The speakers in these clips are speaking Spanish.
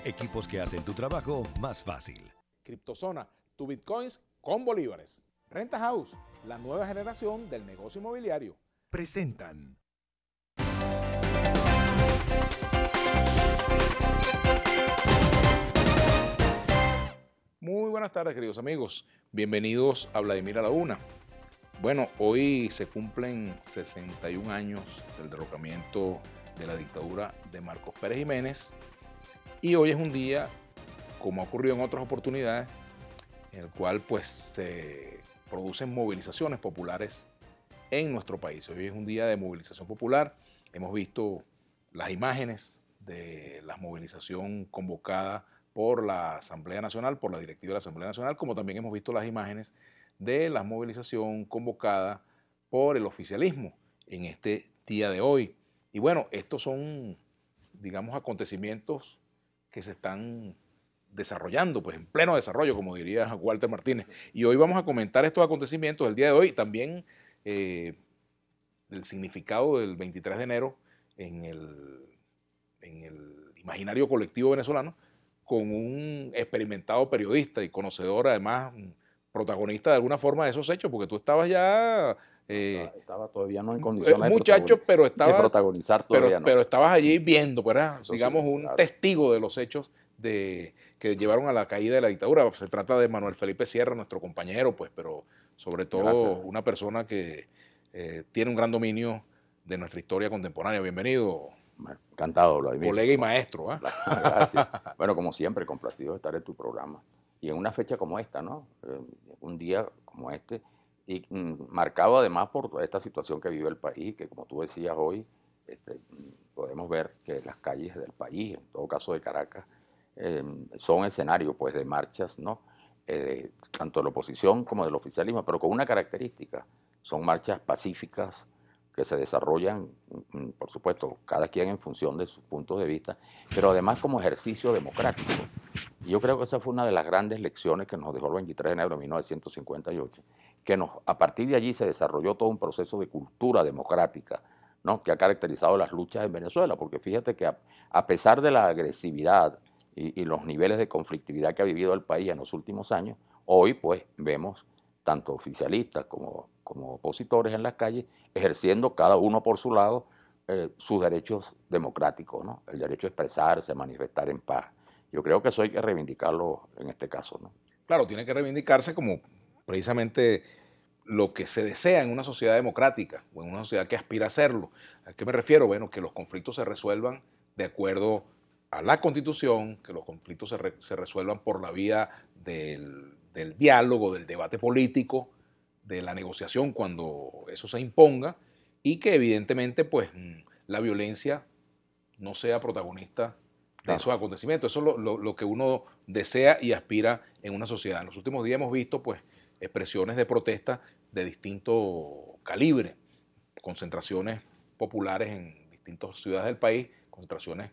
Equipos que hacen tu trabajo más fácil. Criptozona, tu bitcoins con bolívares. Renta House, la nueva generación del negocio inmobiliario. Presentan. Muy buenas tardes, queridos amigos. Bienvenidos a Vladimir a la Una. Bueno, hoy se cumplen 61 años del derrocamiento de la dictadura de Marcos Pérez Jiménez. Y hoy es un día, como ha ocurrido en otras oportunidades, en el cual pues se producen movilizaciones populares en nuestro país. Hoy es un día de movilización popular. Hemos visto las imágenes de la movilización convocada por la Asamblea Nacional, por la directiva de la Asamblea Nacional, como también hemos visto las imágenes de la movilización convocada por el oficialismo en este día de hoy. Y bueno, estos son, digamos, acontecimientos que se están desarrollando, pues en pleno desarrollo, como diría Walter Martínez. Y hoy vamos a comentar estos acontecimientos del día de hoy, también el significado del 23 de enero en el imaginario colectivo venezolano, con un experimentado periodista y conocedor, además, protagonista de alguna forma de esos hechos, porque tú estabas ya... estaba todavía no en condiciones muchacho, pero estaba, de protagonizar todavía pero estabas allí viendo, ¿verdad? Eso digamos, sí, un claro. testigo de los hechos que llevaron a la caída de la dictadura. Se trata de Manuel Felipe Sierra, nuestro compañero, pues, pero sobre todo Gracias. una persona que tiene un gran dominio de nuestra historia contemporánea. Bienvenido, Bueno, encantado, Vladimir. colega y maestro. Gracias. Bueno, como siempre, complacido de estar en tu programa. Y en una fecha como esta, ¿no? Un día como este, y marcado además por esta situación que vive el país, que como tú decías hoy, podemos ver que las calles del país, en todo caso de Caracas, son escenarios pues, de marchas, ¿no? Tanto de la oposición como del oficialismo, pero con una característica: son marchas pacíficas que se desarrollan, por supuesto, cada quien en función de sus puntos de vista, pero además como ejercicio democrático. Y yo creo que esa fue una de las grandes lecciones que nos dejó el 23 de enero de 1958, que a partir de allí se desarrolló todo un proceso de cultura democrática, ¿no? Que ha caracterizado las luchas en Venezuela, porque fíjate que a pesar de la agresividad y los niveles de conflictividad que ha vivido el país en los últimos años, hoy pues vemos tanto oficialistas como opositores en las calles ejerciendo cada uno por su lado sus derechos democráticos, ¿no? El derecho a expresarse, a manifestar en paz. Yo creo que eso hay que reivindicarlo en este caso, ¿no? Claro, tiene que reivindicarse como precisamente lo que se desea en una sociedad democrática o en una sociedad que aspira a serlo. ¿A qué me refiero? Bueno, que los conflictos se resuelvan de acuerdo a la Constitución, que los conflictos se resuelvan por la vía del diálogo, del debate político, de la negociación cuando eso se imponga, y que evidentemente pues la violencia no sea protagonista de esos acontecimientos. Eso es lo que uno desea y aspira en una sociedad. En los últimos días hemos visto pues expresiones de protesta de distinto calibre, concentraciones populares en distintas ciudades del país, concentraciones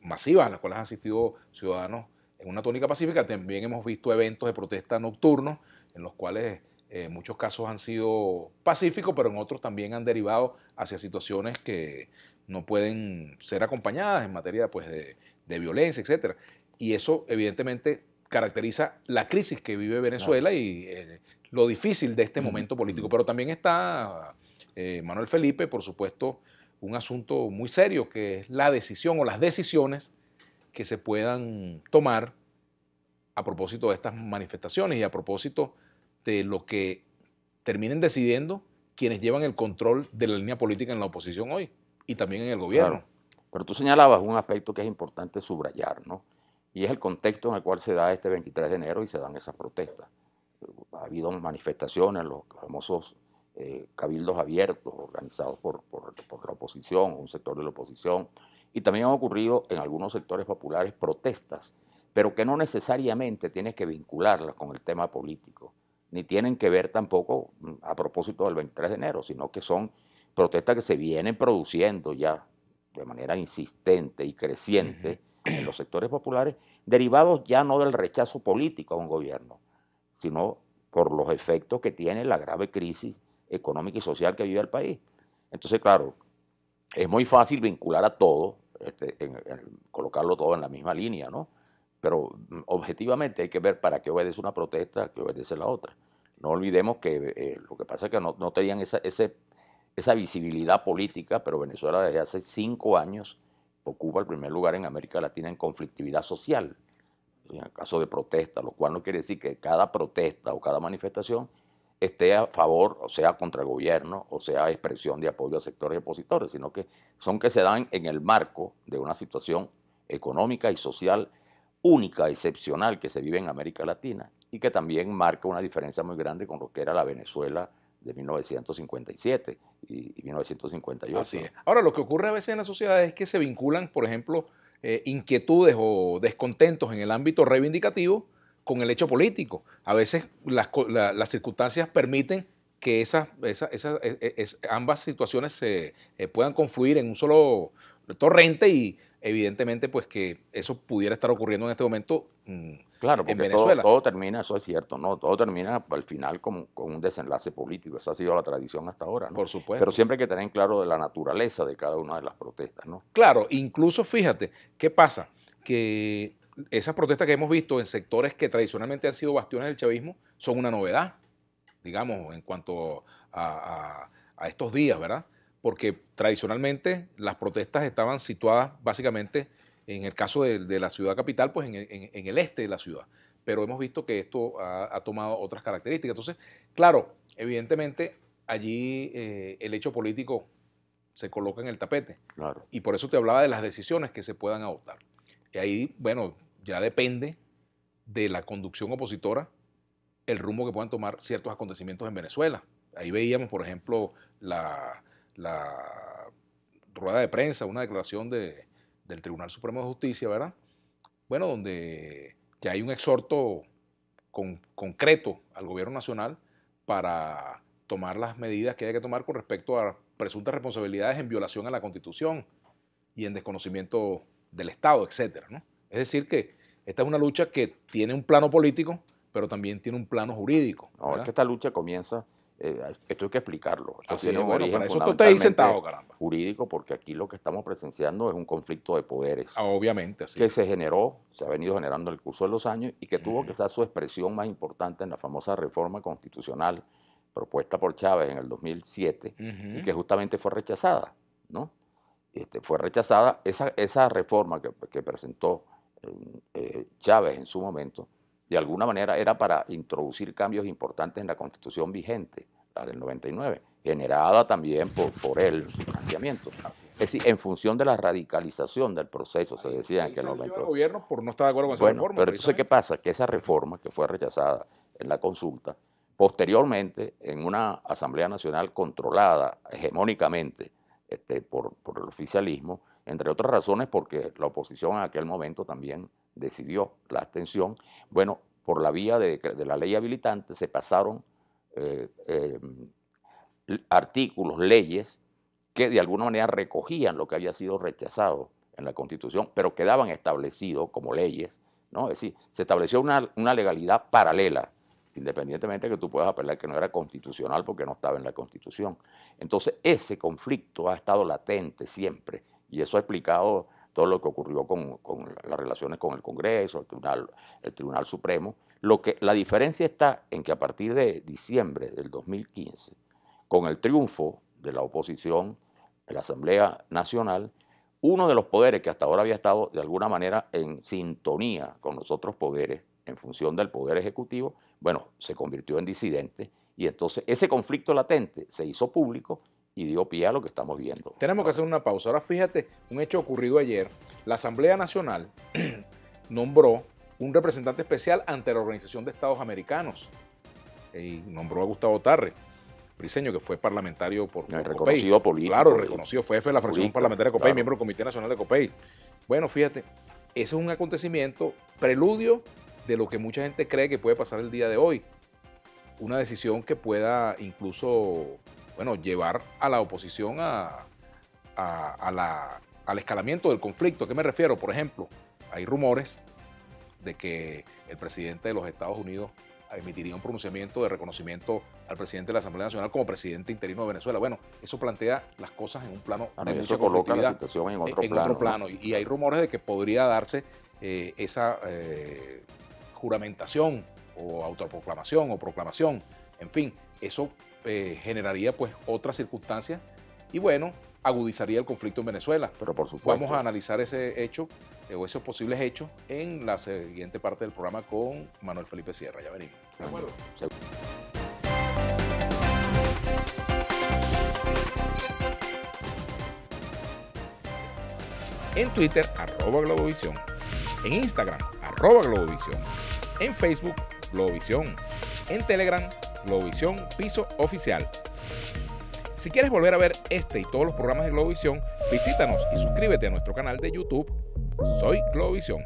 masivas a las cuales han asistido ciudadanos en una tónica pacífica. También hemos visto eventos de protesta nocturnos en los cuales en muchos casos han sido pacíficos, pero en otros también han derivado hacia situaciones que no pueden ser acompañadas en materia pues, de violencia, etc. Y eso evidentemente caracteriza la crisis que vive Venezuela, claro, y lo difícil de este momento político. Pero también está, Manuel Felipe, por supuesto, un asunto muy serio, que es la decisión o las decisiones que se puedan tomar a propósito de estas manifestaciones y a propósito de lo que terminen decidiendo quienes llevan el control de la línea política en la oposición hoy y también en el gobierno. Claro. Pero tú señalabas un aspecto que es importante subrayar, ¿no? Y es el contexto en el cual se da este 23 de enero y se dan esas protestas. Ha habido manifestaciones, los famosos cabildos abiertos organizados por la oposición, un sector de la oposición, y también han ocurrido en algunos sectores populares protestas, pero que no necesariamente tienes que vincularlas con el tema político, ni tienen que ver tampoco a propósito del 23 de enero, sino que son protestas que se vienen produciendo ya de manera insistente y creciente en los sectores populares, derivados ya no del rechazo político a un gobierno, sino por los efectos que tiene la grave crisis económica y social que vive el país. Entonces, claro, es muy fácil vincular a todo colocarlo todo en la misma línea, ¿no? Pero objetivamente hay que ver para qué obedece una protesta, qué obedece la otra. No olvidemos que lo que pasa es que no tenían esa visibilidad política, pero Venezuela desde hace 5 años ocupa el primer lugar en América Latina en conflictividad social, en el caso de protesta, lo cual no quiere decir que cada protesta o cada manifestación esté a favor, o sea, contra el gobierno, o sea, expresión de apoyo a sectores opositores, sino que son que se dan en el marco de una situación económica y social única, excepcional, que se vive en América Latina y que también marca una diferencia muy grande con lo que era la Venezuela de 1957 y 1958. Así es. Ahora, lo que ocurre a veces en la sociedad es que se vinculan, por ejemplo, inquietudes o descontentos en el ámbito reivindicativo con el hecho político. A veces las circunstancias permiten que ambas situaciones se puedan confluir en un solo torrente y evidentemente pues que eso pudiera estar ocurriendo en este momento claro, en porque Venezuela. todo termina, eso es cierto, ¿no? Todo termina al final con un desenlace político. Esa ha sido la tradición hasta ahora, ¿no? Por supuesto. Pero siempre hay que tener en claro de la naturaleza de cada una de las protestas, ¿no? Claro, incluso fíjate, ¿qué pasa? Que esas protestas que hemos visto en sectores que tradicionalmente han sido bastiones del chavismo son una novedad, digamos, en cuanto a estos días, ¿verdad? Porque tradicionalmente las protestas estaban situadas básicamente, en el caso de la ciudad capital, pues en el este de la ciudad. Pero hemos visto que esto ha tomado otras características. Entonces, claro, evidentemente allí el hecho político se coloca en el tapete. Claro. Y por eso te hablaba de las decisiones que se puedan adoptar. Y ahí, bueno, ya depende de la conducción opositora el rumbo que puedan tomar ciertos acontecimientos en Venezuela. Ahí veíamos, por ejemplo, la rueda de prensa, una declaración del Tribunal Supremo de Justicia, ¿verdad? Bueno, donde ya hay un exhorto concreto al gobierno nacional para tomar las medidas que hay que tomar con respecto a presuntas responsabilidades en violación a la Constitución y en desconocimiento del Estado, etcétera, ¿no? Es decir, que esta es una lucha que tiene un plano político, pero también tiene un plano jurídico. No, es que esta lucha comienza, esto hay que explicarlo. Esto Así tiene es, un bueno, origen para eso tú estás ahí sentado, caramba. jurídico, porque aquí lo que estamos presenciando es un conflicto de poderes Obviamente, así que es. se ha venido generando en el curso de los años y que tuvo que dar su expresión más importante en la famosa reforma constitucional propuesta por Chávez en el 2007 y que justamente fue rechazada, ¿no? Fue rechazada esa reforma que presentó Chávez en su momento, de alguna manera era para introducir cambios importantes en la Constitución vigente, la del 99, generada también por él, su planteamiento. Es decir, en función de la radicalización del proceso, se decía en aquel momento. El gobierno por no estar de acuerdo con esa reforma. Pero entonces, ¿qué pasa? Que esa reforma que fue rechazada en la consulta, posteriormente, en una Asamblea Nacional controlada hegemónicamente por el oficialismo, entre otras razones porque la oposición en aquel momento también decidió la abstención, bueno, por la vía de la ley habilitante se pasaron artículos, leyes, que de alguna manera recogían lo que había sido rechazado en la Constitución, pero quedaban establecidos como leyes, ¿no? Es decir, se estableció una legalidad paralela, independientemente de que tú puedas apelar que no era constitucional porque no estaba en la Constitución. Entonces, ese conflicto ha estado latente siempre, y eso ha explicado todo lo que ocurrió con las relaciones con el Congreso, el Tribunal Supremo. La diferencia está en que a partir de diciembre del 2015, con el triunfo de la oposición en la Asamblea Nacional, uno de los poderes que hasta ahora había estado de alguna manera en sintonía con los otros poderes, en función del poder ejecutivo, bueno, se convirtió en disidente y entonces ese conflicto latente se hizo público y dio pie a lo que estamos viendo. Tenemos que hacer una pausa. Ahora fíjate, un hecho ocurrido ayer. La Asamblea Nacional nombró un representante especial ante la Organización de Estados Americanos y nombró a Gustavo Tarre, briseño, que fue parlamentario por reconocido político. Claro, reconocido, fue jefe de la fracción parlamentaria de COPEI, claro, miembro del Comité Nacional de COPEI. Bueno, fíjate, ese es un acontecimiento, preludio de lo que mucha gente cree que puede pasar el día de hoy. Una decisión que pueda incluso, bueno, llevar a la oposición al escalamiento del conflicto. ¿A qué me refiero? Por ejemplo, hay rumores de que el presidente de los Estados Unidos emitiría un pronunciamiento de reconocimiento al presidente de la Asamblea Nacional como presidente interino de Venezuela. Bueno, eso plantea las cosas en un plano de mucha eso coloca la conflictividad situación en otro plano. Y hay rumores de que podría darse esa juramentación o autoproclamación o proclamación. En fin, eso generaría pues otras circunstancias y bueno, agudizaría el conflicto en Venezuela. Pero por supuesto. Vamos a analizar ese hecho o esos posibles hechos en la siguiente parte del programa con Manuel Felipe Sierra. Ya venimos. ¿De acuerdo? En Twitter, @Globovisión. En Instagram, @Globovisión. En Facebook, Globovisión. En Telegram, Globovisión Piso Oficial. Si quieres volver a ver este y todos los programas de Globovisión, visítanos y suscríbete a nuestro canal de YouTube. Soy Globovisión.